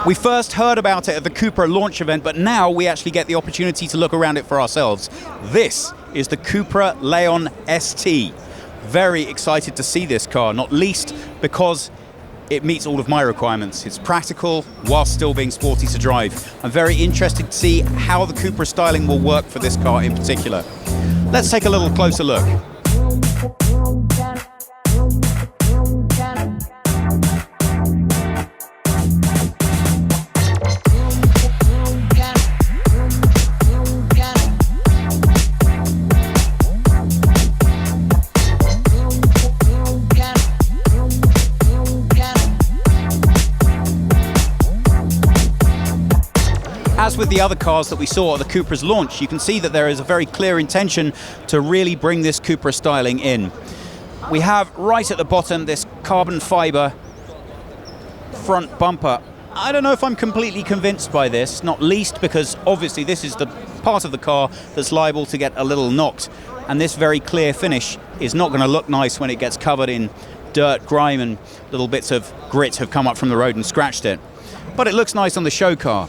We first heard about it at the CUPRA launch event, but now we actually get the opportunity to look around it for ourselves. This is the CUPRA Leon ST. Very excited to see this car, not least because it meets all of my requirements. It's practical while still being sporty to drive. I'm very interested to see how the CUPRA styling will work for this car in particular. Let's take a little closer look. As with the other cars that we saw at the CUPRA's launch, you can see that there is a very clear intention to really bring this CUPRA styling in. We have right at the bottom this carbon fiber front bumper. I don't know if I'm completely convinced by this, not least because obviously this is the part of the car that's liable to get a little knocked, and this very clear finish is not going to look nice when it gets covered in dirt, grime, and little bits of grit have come up from the road and scratched it. But it looks nice on the show car.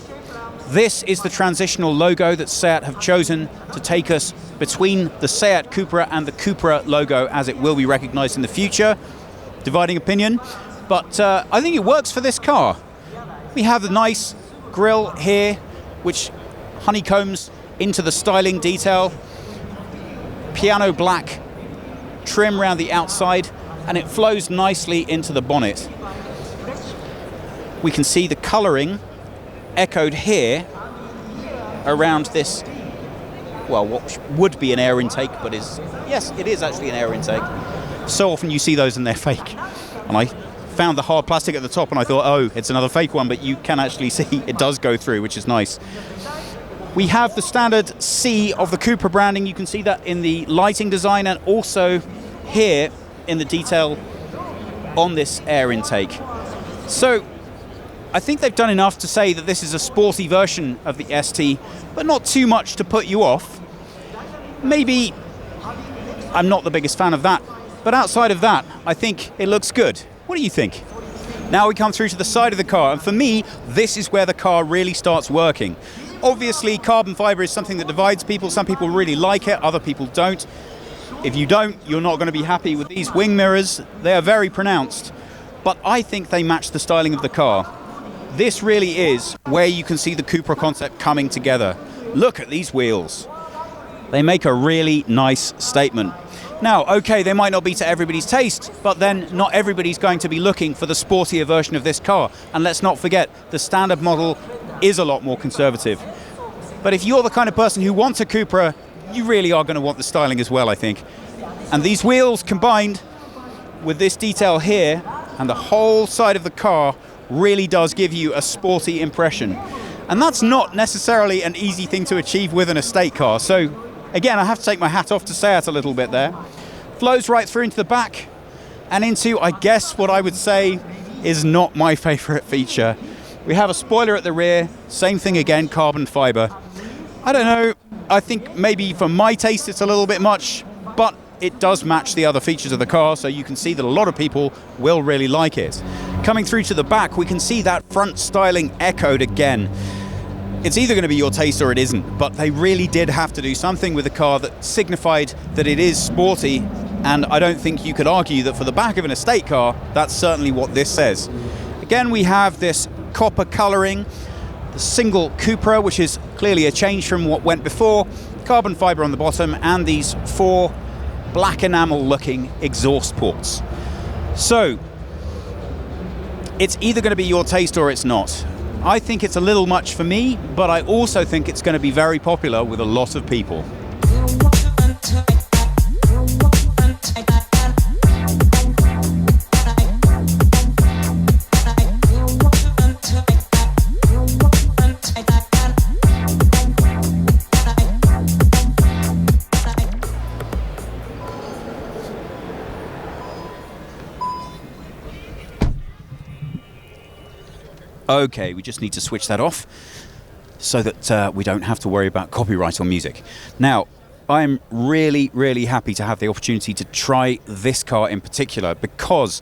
This is the transitional logo that Seat have chosen to take us between the Seat CUPRA and the CUPRA logo, as it will be recognized in the future. Dividing opinion, but I think it works for this car. We have the nice grille here, which honeycombs into the styling detail. Piano black trim around the outside, and it flows nicely into the bonnet. We can see the coloring echoed here around this, well, what would be an air intake, but yes, it is actually an air intake. So often you see those and they're fake. And I found the hard plastic at the top and I thought, oh, it's another fake one, but you can actually see it does go through, which is nice. We have the standard C of the CUPRA branding. You can see that in the lighting design and also here in the detail on this air intake. So I think they've done enough to say that this is a sporty version of the ST, but not too much to put you off. Maybe I'm not the biggest fan of that, but outside of that, I think it looks good. What do you think? Now we come through to the side of the car, and for me, this is where the car really starts working. Obviously, carbon fiber is something that divides people. Some people really like it, other people don't. If you don't, you're not going to be happy with these wing mirrors. They are very pronounced, but I think they match the styling of the car. This really is where you can see the CUPRA concept coming together. Look at these wheels. They make a really nice statement. Now, okay, they might not be to everybody's taste, but then not everybody's going to be looking for the sportier version of this car. And let's not forget, the standard model is a lot more conservative. But if you're the kind of person who wants a CUPRA, you really are going to want the styling as well, I think. And these wheels combined with this detail here and the whole side of the car really does give you a sporty impression. And that's not necessarily an easy thing to achieve with an estate car. So again, I have to take my hat off to Seat a little bit there. Flows right through into the back and into, I guess, what I would say is not my favorite feature. We have a spoiler at the rear, same thing again, carbon fiber. I don't know, I think maybe for my taste it's a little bit much, but it does match the other features of the car, so you can see that a lot of people will really like it. Coming through to the back, we can see that front styling echoed again. It's either going to be your taste or it isn't, but they really did have to do something with the car that signified that it is sporty, and I don't think you could argue that for the back of an estate car, that's certainly what this says. Again, we have this copper coloring, the single CUPRA, which is clearly a change from what went before, carbon fiber on the bottom, and these 4 black enamel looking exhaust ports. So it's either going to be your taste or it's not. I think it's a little much for me, but I also think it's going to be very popular with a lot of people. Okay, we just need to switch that off so that we don't have to worry about copyright on music. Now, I'm really, really happy to have the opportunity to try this car in particular, because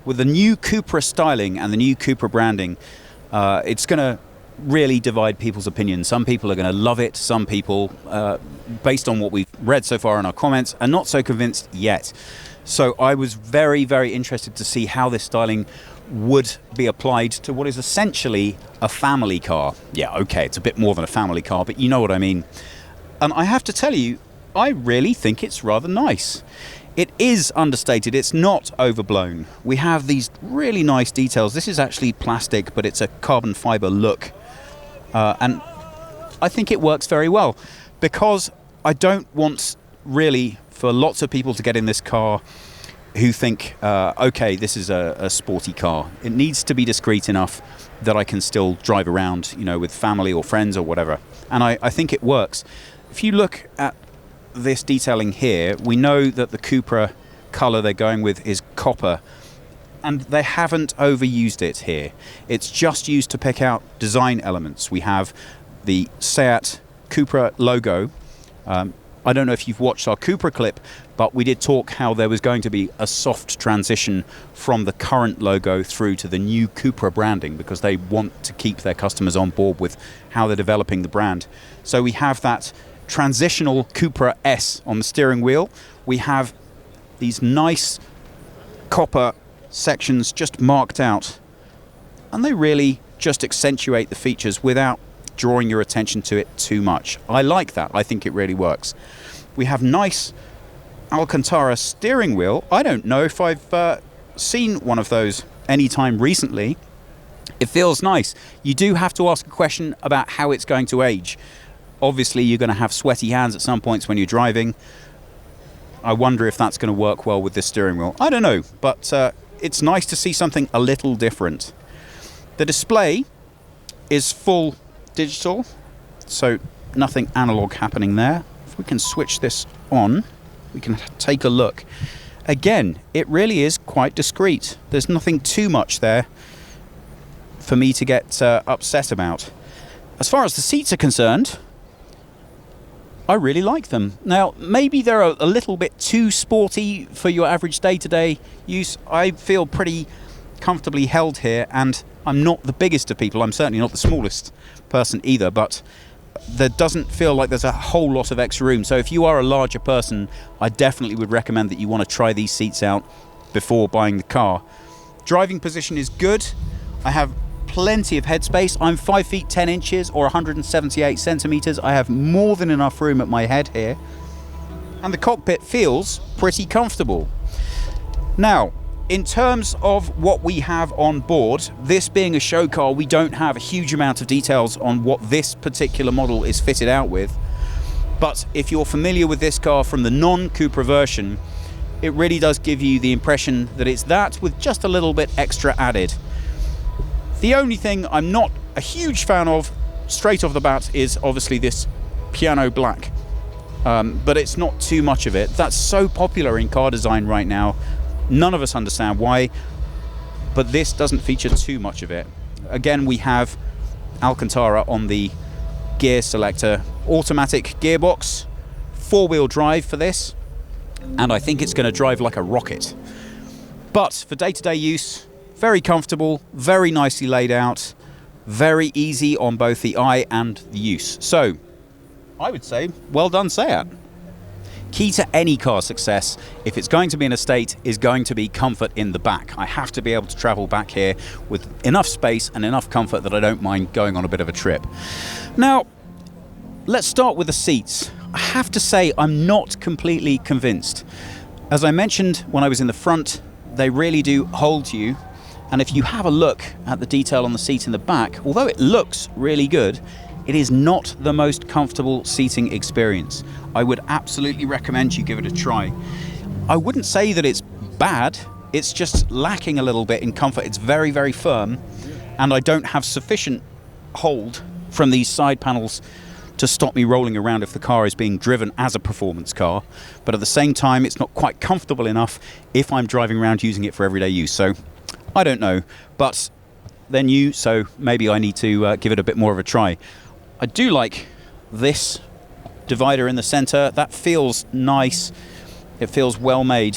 with the new CUPRA styling and the new CUPRA branding, It's going to really divide people's opinions. Some people are going to love it. Some people, based on what we've read so far in our comments, are not so convinced yet. So I was very, very interested to see how this styling would be applied to what is essentially a family car. Yeah, okay, it's a bit more than a family car, but you know what I mean. And I have to tell you, I really think it's rather nice. It is understated, it's not overblown. We have these really nice details. This is actually plastic, but it's a carbon fiber look. And I think it works very well, because I don't want really for lots of people to get in this car who think, okay, this is a sporty car. It needs to be discreet enough that I can still drive around, you know, with family or friends or whatever. And I think it works. If you look at this detailing here, we know that the Cupra colour they're going with is copper, and they haven't overused it here. It's just used to pick out design elements. We have the Seat Cupra logo. I don't know if you've watched our Cupra clip, but we did talk how there was going to be a soft transition from the current logo through to the new Cupra branding, because they want to keep their customers on board with how they're developing the brand. So we have that transitional Cupra S on the steering wheel. We have these nice copper sections just marked out, and they really just accentuate the features without drawing your attention to it too much. I like that. I think it really works. We have nice Alcantara steering wheel. I don't know if I've seen one of those anytime recently. It feels nice. You do have to ask a question about how it's going to age. Obviously, you're going to have sweaty hands at some points when you're driving. I wonder if that's going to work well with this steering wheel. I don't know, but it's nice to see something a little different. The display is full digital, so nothing analog happening there. If we can switch this on, we can take a look. Again, it really is quite discreet. There's nothing too much there for me to get upset about. As far as the seats are concerned, I really like them. Now, maybe they're a little bit too sporty for your average day-to-day use. I feel pretty comfortably held here, and I'm not the biggest of people. I'm certainly not the smallest person either, but there doesn't feel like there's a whole lot of extra room. So if you are a larger person, I definitely would recommend that you want to try these seats out before buying the car. Driving position is good. I have plenty of headspace. I'm 5 feet 10 inches or 178 centimeters. I have more than enough room at my head here, and the cockpit feels pretty comfortable. Now, in terms of what we have on board, this being a show car, we don't have a huge amount of details on what this particular model is fitted out with. But if you're familiar with this car from the non-Cupra version, it really does give you the impression that it's that with just a little bit extra added. The only thing I'm not a huge fan of straight off the bat is obviously this piano black. But it's not too much of it. That's so popular in car design right now. None of us understand why, but this doesn't feature too much of it. Again, we have Alcantara on the gear selector, automatic gearbox, 4-wheel drive for this, and I think it's going to drive like a rocket. But for day-to-day use, very comfortable, very nicely laid out, very easy on both the eye and the use. So, I would say, well done, Seat. Key to any car success, if it's going to be an estate, is going to be comfort in the back. I have to be able to travel back here with enough space and enough comfort that I don't mind going on a bit of a trip. Now, let's start with the seats. I have to say I'm not completely convinced. As I mentioned when I was in the front, they really do hold you. And if you have a look at the detail on the seat in the back, although it looks really good, it is not the most comfortable seating experience. I would absolutely recommend you give it a try. I wouldn't say that it's bad, it's just lacking a little bit in comfort. It's very, very firm, and I don't have sufficient hold from these side panels to stop me rolling around if the car is being driven as a performance car. But at the same time, it's not quite comfortable enough if I'm driving around using it for everyday use. So, I don't know, but they're new, so maybe I need to give it a bit more of a try. I do like this divider in the center. That feels nice. It feels well made.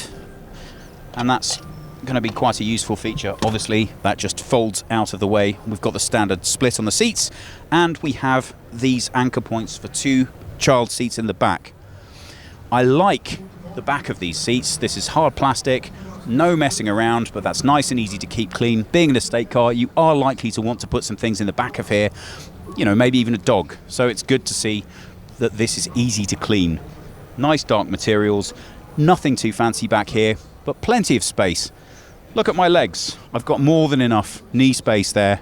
And that's going to be quite a useful feature. Obviously, that just folds out of the way. We've got the standard split on the seats, and we have these anchor points for 2 child seats in the back. I like the back of these seats. This is hard plastic, no messing around, but that's nice and easy to keep clean. Being an estate car, you are likely to want to put some things in the back of here, you know, maybe even a dog. So it's good to see that this is easy to clean. Nice dark materials, nothing too fancy back here, but plenty of space. Look at my legs. I've got more than enough knee space there.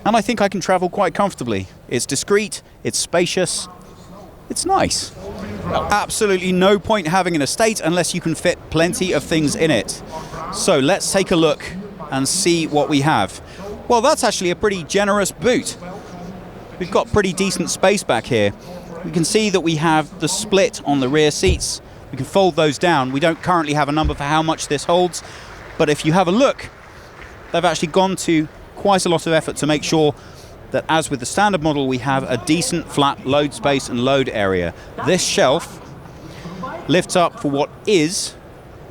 And I think I can travel quite comfortably. It's discreet, it's spacious, it's nice. Absolutely no point having an estate unless you can fit plenty of things in it. So let's take a look and see what we have. Well, that's actually a pretty generous boot. We've got pretty decent space back here. We can see that we have the split on the rear seats. We can fold those down. We don't currently have a number for how much this holds, but if you have a look, they've actually gone to quite a lot of effort to make sure that, as with the standard model, we have a decent flat load space and load area. This shelf lifts up for what is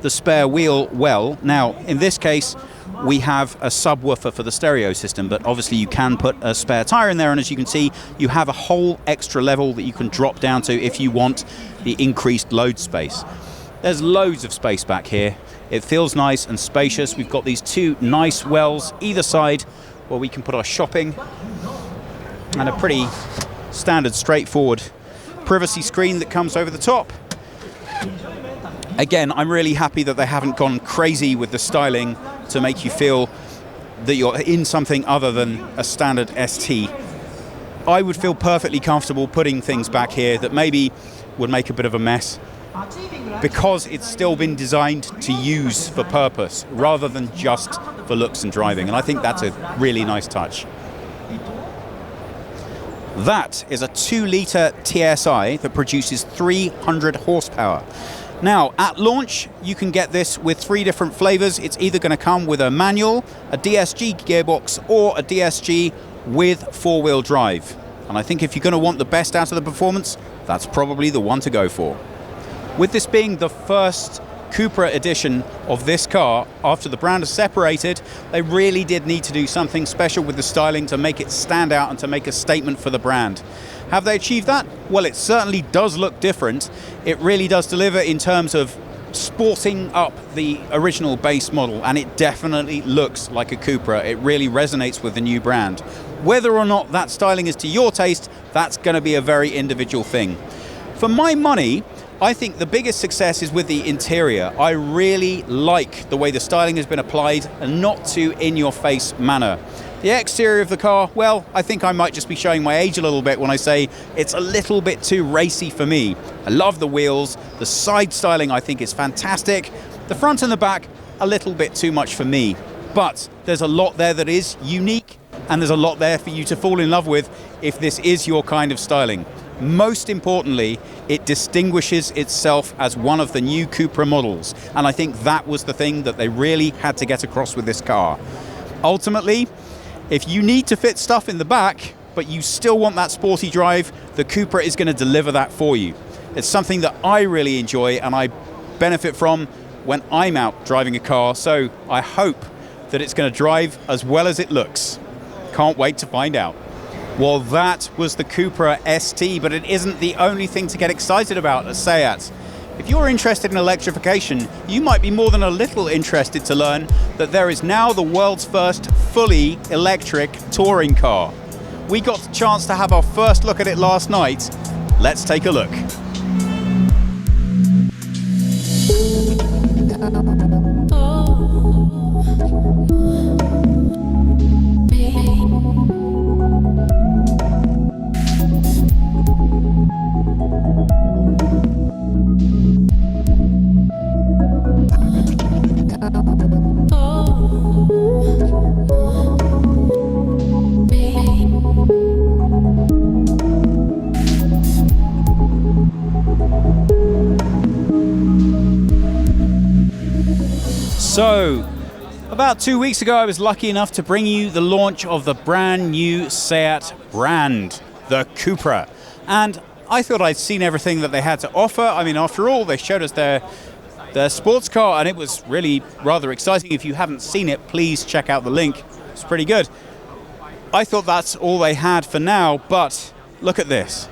the spare wheel well. Now, in this case, we have a subwoofer for the stereo system, but obviously you can put a spare tire in there, and as you can see, you have a whole extra level that you can drop down to if you want the increased load space. There's loads of space back here. It feels nice and spacious. We've got these 2 nice wells either side where we can put our shopping, and a pretty standard, straightforward privacy screen that comes over the top. Again, I'm really happy that they haven't gone crazy with the styling to make you feel that you're in something other than a standard ST. I would feel perfectly comfortable putting things back here that maybe would make a bit of a mess, because it's still been designed to use for purpose rather than just for looks and driving, and I think that's a really nice touch. That is a 2-litre TSI that produces 300 horsepower. Now, at launch, you can get this with 3 different flavors. It's either going to come with a manual, a DSG gearbox, or a DSG with 4-wheel drive. And I think if you're going to want the best out of the performance, that's probably the one to go for. With this being the first CUPRA edition of this car, after the brand is separated, they really did need to do something special with the styling to make it stand out and to make a statement for the brand. Have they achieved that? Well, it certainly does look different. It really does deliver in terms of sporting up the original base model, and it definitely looks like a CUPRA. It really resonates with the new brand. Whether or not that styling is to your taste, that's going to be a very individual thing. For my money, I think the biggest success is with the interior. I really like the way the styling has been applied, and not too in-your-face manner. The exterior of the car, well, I think I might just be showing my age a little bit when I say it's a little bit too racy for me. I love the wheels, the side styling I think is fantastic. The front and the back, a little bit too much for me. But there's a lot there that is unique, and there's a lot there for you to fall in love with if this is your kind of styling. Most importantly, it distinguishes itself as one of the new CUPRA models, and I think that was the thing that they really had to get across with this car. Ultimately, if you need to fit stuff in the back, but you still want that sporty drive, the CUPRA is going to deliver that for you. It's something that I really enjoy and I benefit from when I'm out driving a car, so I hope that it's going to drive as well as it looks. Can't wait to find out. Well, that was the CUPRA ST, but it isn't the only thing to get excited about at SEAT. If you're interested in electrification, you might be more than a little interested to learn that there is now the world's first fully electric touring car. We got the chance to have our first look at it last night. Let's take a look. So, about 2 weeks ago, I was lucky enough to bring you the launch of the brand new SEAT brand, the CUPRA. And I thought I'd seen everything that they had to offer. I mean, after all, they showed us their their sports car, and it was really rather exciting. If you haven't seen it, please check out the link. It's pretty good. I thought that's all they had for now, but look at this.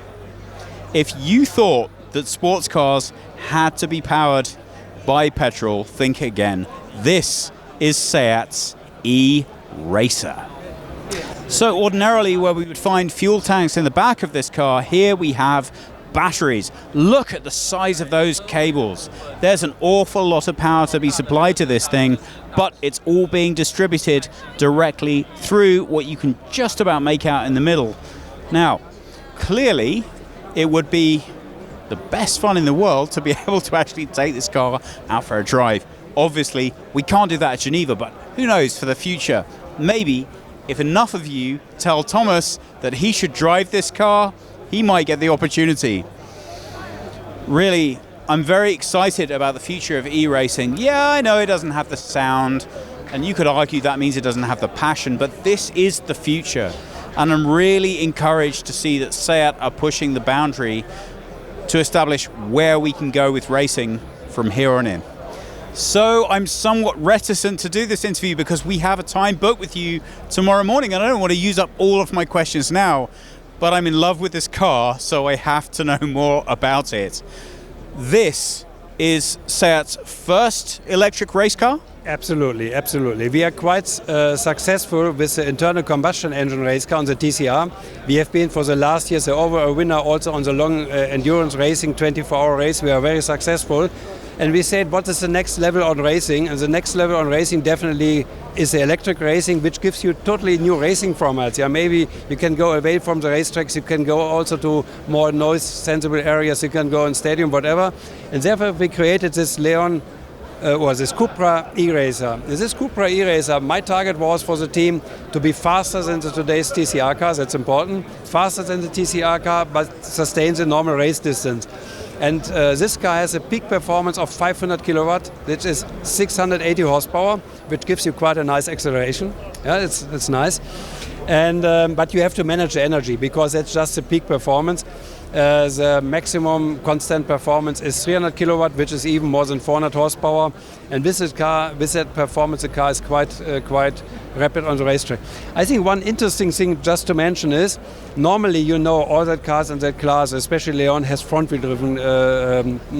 If you thought that sports cars had to be powered by petrol, think again. This is Seat's e-Racer. So ordinarily where we would find fuel tanks in the back of this car, here we have batteries. Look at the size of those cables. There's an awful lot of power to be supplied to this thing, but it's all being distributed directly through what you can just about make out in the middle. Now, clearly, it would be the best fun in the world to be able to actually take this car out for a drive. Obviously, we can't do that at Geneva, but who knows for the future? Maybe if enough of you tell Thomas that he should drive this car, he might get the opportunity. Really, I'm very excited about the future of e-racing. Yeah, I know it doesn't have the sound, and you could argue that means it doesn't have the passion, but this is the future. And I'm really encouraged to see that Seat are pushing the boundary to establish where we can go with racing from here on in. So I'm somewhat reticent to do this interview because we have a time booked with you tomorrow morning, and I don't want to use up all of my questions now, but I'm in love with this car, so I have to know more about it. This is Seat's first electric race car? Absolutely, absolutely. We are quite successful with the internal combustion engine race car on the TCR. We have been for the last years over a winner also on the long endurance racing 24-hour race. We are very successful. And we said, what is the next level on racing? And the next level on racing definitely is the electric racing, which gives you totally new racing formats. Yeah, maybe you can go away from the racetracks, you can go also to more noise-sensible areas, you can go in stadium, whatever. And therefore we created this Leon this CUPRA e-Racer. This CUPRA e-Racer, my target was for the team to be faster than today's TCR cars, that's important. Faster than the TCR car, but sustains the normal race distance. And this car has a peak performance of 500 kilowatt, which is 680 horsepower, which gives you quite a nice acceleration. Yeah, it's nice. And but you have to manage the energy because that's just the peak performance. The maximum constant performance is 300 kilowatt, which is even more than 400 horsepower. And with this car, with that performance, the car is quite rapid on the racetrack. I think one interesting thing just to mention is, normally you know all that cars in that class, especially Leon, has front-wheel driven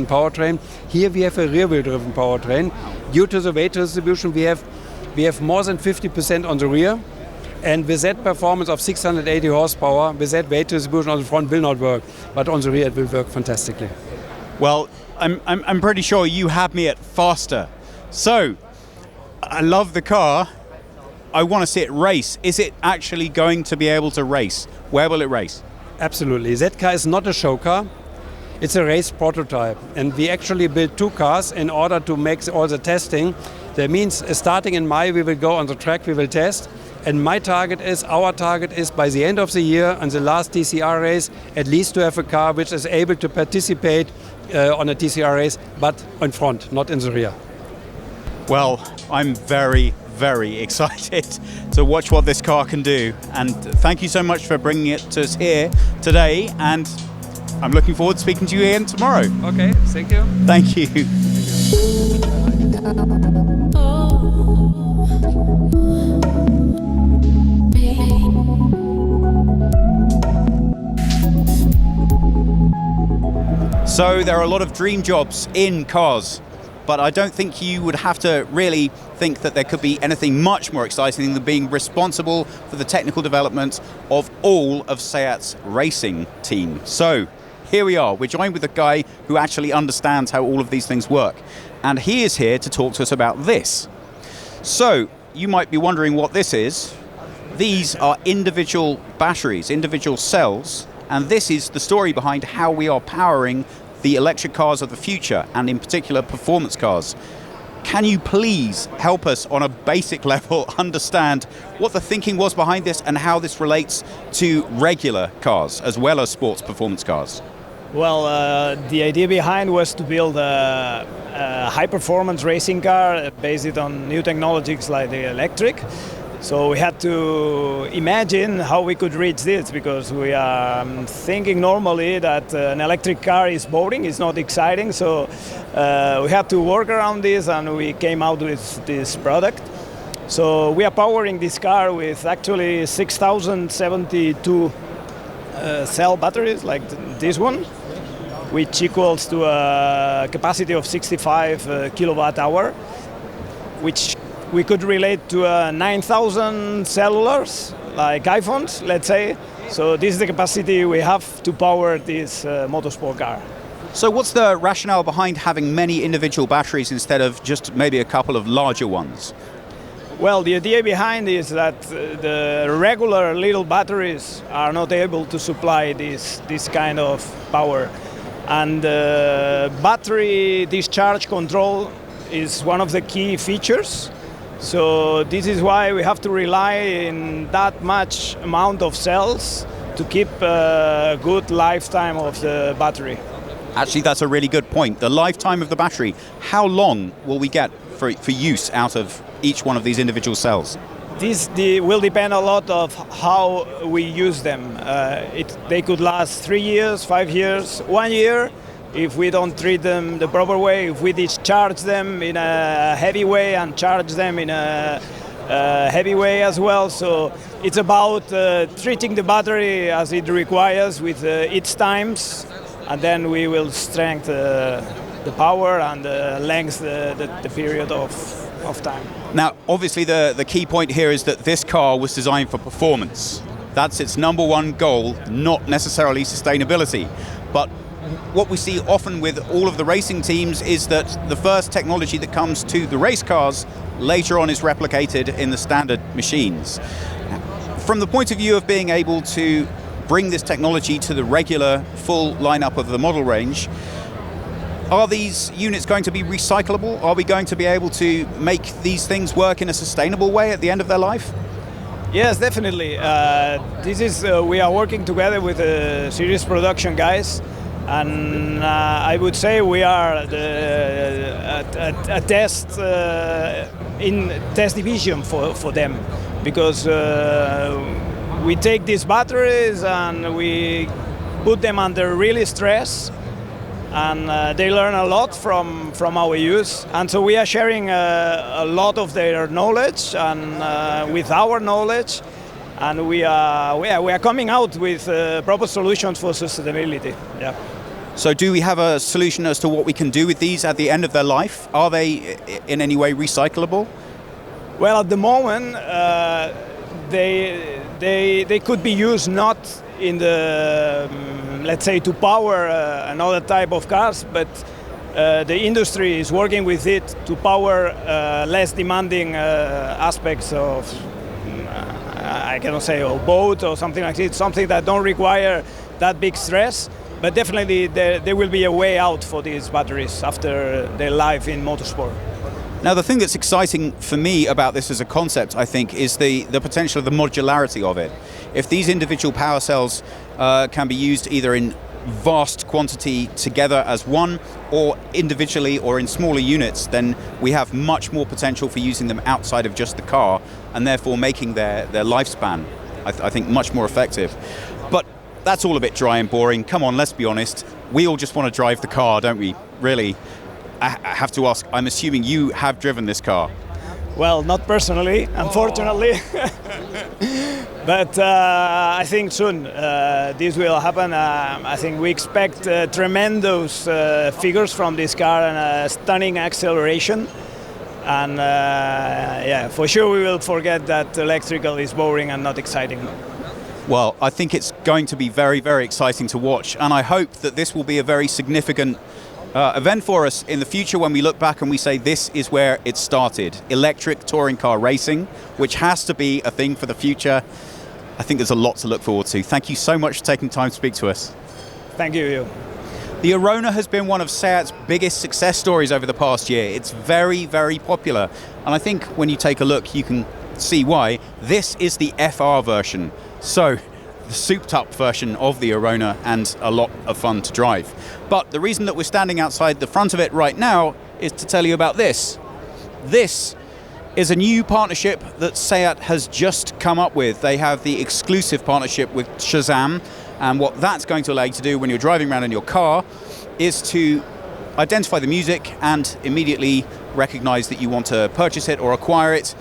powertrain. Here we have a rear-wheel driven powertrain. Due to the weight distribution, we have more than 50% on the rear. And with that performance of 680 horsepower, with that weight distribution on the front will not work, but on the rear it will work fantastically. Well, I'm pretty sure you had me at faster. So, I love the car. I want to see it race. Is it actually going to be able to race? Where will it race? Absolutely. That car is not a show car. It's a race prototype. And we actually built two cars in order to make all the testing. That means starting in May, we will go on the track, we will test. And our target is by the end of the year, on the last TCR race, at least to have a car which is able to participate on a TCR race, but in front, not in the rear. Well, I'm very, very excited to watch what this car can do. And thank you so much for bringing it to us here today. And I'm looking forward to speaking to you again tomorrow. Okay, thank you. Thank you. So there are a lot of dream jobs in cars, but I don't think you would have to really think that there could be anything much more exciting than being responsible for the technical development of all of Seat's racing team. So here we are, we're joined with a guy who actually understands how all of these things work, and he is here to talk to us about this. So you might be wondering what this is. These are individual batteries, individual cells, and this is the story behind how we are powering the electric cars of the future, and in particular performance cars. Can you please help us on a basic level understand what the thinking was behind this and how this relates to regular cars as well as sports performance cars? Well, the idea behind was to build a high-performance racing car based on new technologies like the electric. So we had to imagine how we could reach this, because we are thinking normally that an electric car is boring, it's not exciting. So we had to work around this, and we came out with this product. So we are powering this car with actually 6,072 cell batteries like this one, which equals to a capacity of 65 kilowatt hour, which we could relate to 9,000 cellulars, like iPhones, let's say. So this is the capacity we have to power this motorsport car. So what's the rationale behind having many individual batteries instead of just maybe a couple of larger ones? Well, the idea behind is that the regular little batteries are not able to supply this kind of power. And battery discharge control is one of the key features. So this is why we have to rely in that much amount of cells to keep a good lifetime of the battery. Actually, that's a really good point. The lifetime of the battery, how long will we get for use out of each one of these individual cells? This will depend a lot of how we use them. They could last 3 years, 5 years, 1 year, if we don't treat them the proper way, if we discharge them in a heavy way and charge them in a heavy way as well. So it's about treating the battery as it requires with its times, and then we will strengthen the power and lengthen the period of time. Now, obviously the key point here is that this car was designed for performance. That's its number one goal, not necessarily sustainability. But what we see often with all of the racing teams is that the first technology that comes to the race cars later on is replicated in the standard machines. From the point of view of being able to bring this technology to the regular full lineup of the model range, are these units going to be recyclable? Are we going to be able to make these things work in a sustainable way at the end of their life? Yes, definitely. We are working together with the series production guys, and I would say we are a test division for them, because we take these batteries and we put them under really stress, and they learn a lot from our use, and so we are sharing a lot of their knowledge and with our knowledge, and we are coming out with proper solutions for sustainability. Yeah. So do we have a solution as to what we can do with these at the end of their life? Are they in any way recyclable? Well, at the moment, they could be used not in the, let's say, to power another type of cars, but the industry is working with it to power less demanding aspects of, I cannot say, a boat or something like this, something that don't require that big stress. But definitely there will be a way out for these batteries after their life in motorsport. Now, the thing that's exciting for me about this as a concept, I think, is the potential of the modularity of it. If these individual power cells can be used either in vast quantity together as one, or individually or in smaller units, then we have much more potential for using them outside of just the car, and therefore making their lifespan, I think, much more effective. But that's all a bit dry and boring. Come on, let's be honest. We all just want to drive the car, don't we? Really? I have to ask, I'm assuming you have driven this car. Well, not personally, unfortunately. But I think soon this will happen. I think we expect tremendous figures from this car and a stunning acceleration. And yeah, for sure we will forget that electrical is boring and not exciting. Well, I think it's going to be very, very exciting to watch, and I hope that this will be a very significant event for us in the future when we look back and we say this is where it started. Electric touring car racing, which has to be a thing for the future. I think there's a lot to look forward to. Thank you so much for taking time to speak to us. Thank you. The Arona has been one of Seat's biggest success stories over the past year. It's very, very popular, and I think when you take a look you can see why. This is the FR version. So, the souped-up version of the Arona, and a lot of fun to drive. But the reason that we're standing outside the front of it right now is to tell you about this. This is a new partnership that Seat has just come up with. They have the exclusive partnership with Shazam, and what that's going to allow you to do when you're driving around in your car is to identify the music and immediately recognize that you want to purchase it or acquire it.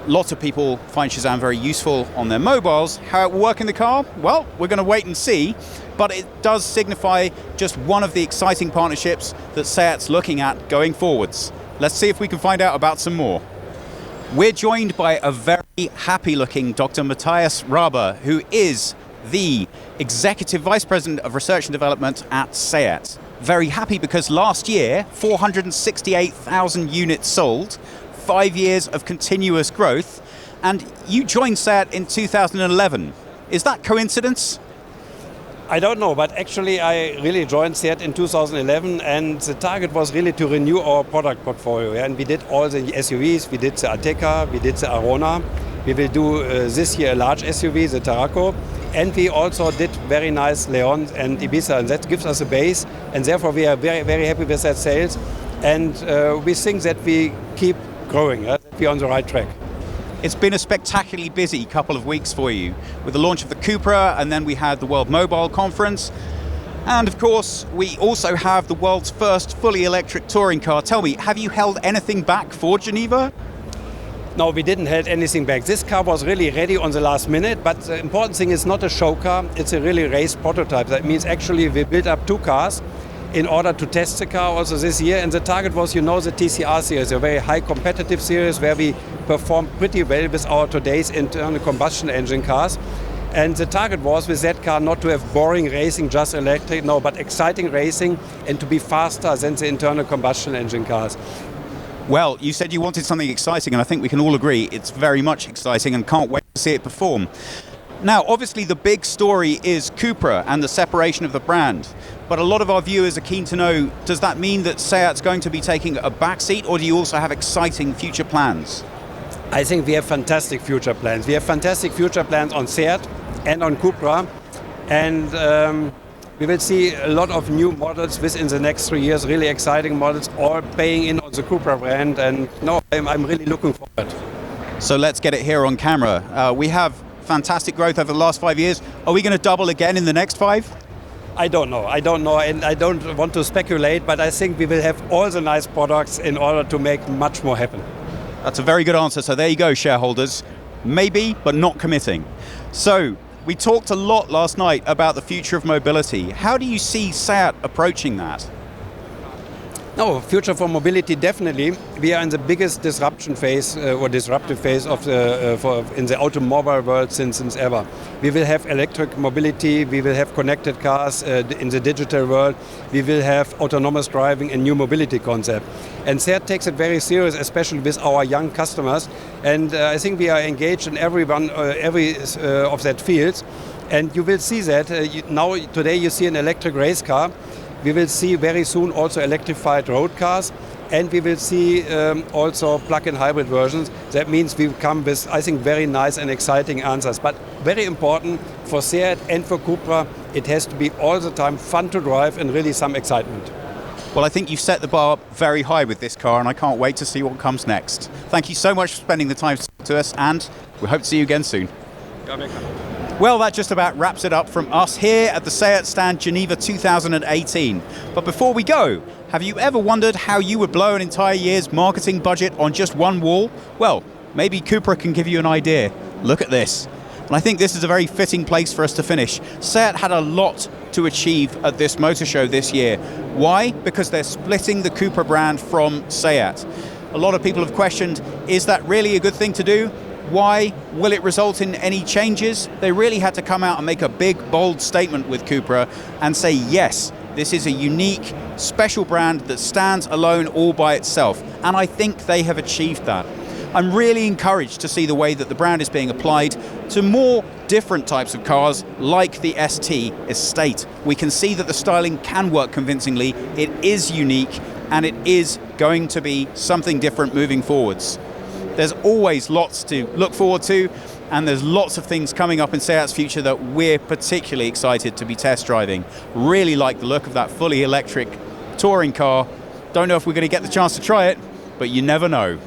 Lots of people find Shazam very useful on their mobiles. How it will work in the car? Well, we're going to wait and see, but it does signify just one of the exciting partnerships that Seat's looking at going forwards. Let's see if we can find out about some more. We're joined by a very happy-looking Dr. Matthias Raber, who is the Executive Vice President of Research and Development at Seat. Very happy because last year, 468,000 units sold, 5 years of continuous growth, and you joined Seat in 2011. Is that coincidence? I don't know, but actually I really joined Seat in 2011, and the target was really to renew our product portfolio. Yeah? And we did all the SUVs, we did the Ateca, we did the Arona, we will do this year a large SUV, the Tarraco, and we also did very nice Leon and Ibiza, and that gives us a base, and therefore we are very, very happy with that sales, and we think that we keep growing, that we're on the right track. It's been a spectacularly busy couple of weeks for you, with the launch of the CUPRA, and then we had the World Mobile Conference, and of course we also have the world's first fully electric touring car. Tell me, have you held anything back for Geneva? No, we didn't hold anything back. This car was really ready on the last minute, but the important thing is not a show car, it's a really race prototype. That means actually we built up 2 cars in order to test the car also this year, and the target was, the TCR series, a very high competitive series where we performed pretty well with our today's internal combustion engine cars. And the target was with that car not to have boring racing, just electric, no, but exciting racing and to be faster than the internal combustion engine cars. Well, you said you wanted something exciting, and I think we can all agree it's very much exciting and can't wait to see it perform. Now, obviously the big story is CUPRA and the separation of the brand, but a lot of our viewers are keen to know, does that mean that Seat's going to be taking a backseat, or do you also have exciting future plans? I think we have fantastic future plans. We have fantastic future plans on Seat and on CUPRA, and we will see a lot of new models within the next 3 years, really exciting models, all paying in on the CUPRA brand, and no, I'm really looking forward. So let's get it here on camera. We have fantastic growth over the last 5 years. Are we going to double again in the next 5? I don't know, and I don't want to speculate, but I think we will have all the nice products in order to make much more happen. That's a very good answer. So there you go, shareholders. Maybe, but not committing. So we talked a lot last night about the future of mobility. How do you see Seat approaching that? No, future for mobility, definitely. We are in the biggest disruption phase or disruptive phase of in the automobile world since ever. We will have electric mobility, we will have connected cars in the digital world, we will have autonomous driving and new mobility concept. And Seat takes it very serious, especially with our young customers. And I think we are engaged in every of that fields. And you will see that now today you see an electric race car. We will see very soon also electrified road cars, and we will see also plug-in hybrid versions. That means we come with, I think, very nice and exciting answers. But very important for Seat and for CUPRA, it has to be all the time fun to drive and really some excitement. Well, I think you've set the bar very high with this car, and I can't wait to see what comes next. Thank you so much for spending the time to talk to us, and we hope to see you again soon. Well, that just about wraps it up from us here at the Seat stand Geneva 2018. But before we go, have you ever wondered how you would blow an entire year's marketing budget on just one wall? Well, maybe CUPRA can give you an idea. Look at this. And I think this is a very fitting place for us to finish. Seat had a lot to achieve at this motor show this year. Why? Because they're splitting the CUPRA brand from Seat. A lot of people have questioned, is that really a good thing to do? Why? Will it result in any changes? They really had to come out and make a big, bold statement with CUPRA and say, yes, this is a unique, special brand that stands alone all by itself. And I think they have achieved that. I'm really encouraged to see the way that the brand is being applied to more different types of cars, like the ST Estate. We can see that the styling can work convincingly, it is unique, and it is going to be something different moving forwards. There's always lots to look forward to, and there's lots of things coming up in Seat's future that we're particularly excited to be test driving. Really like the look of that fully electric touring car. Don't know if we're going to get the chance to try it, but you never know.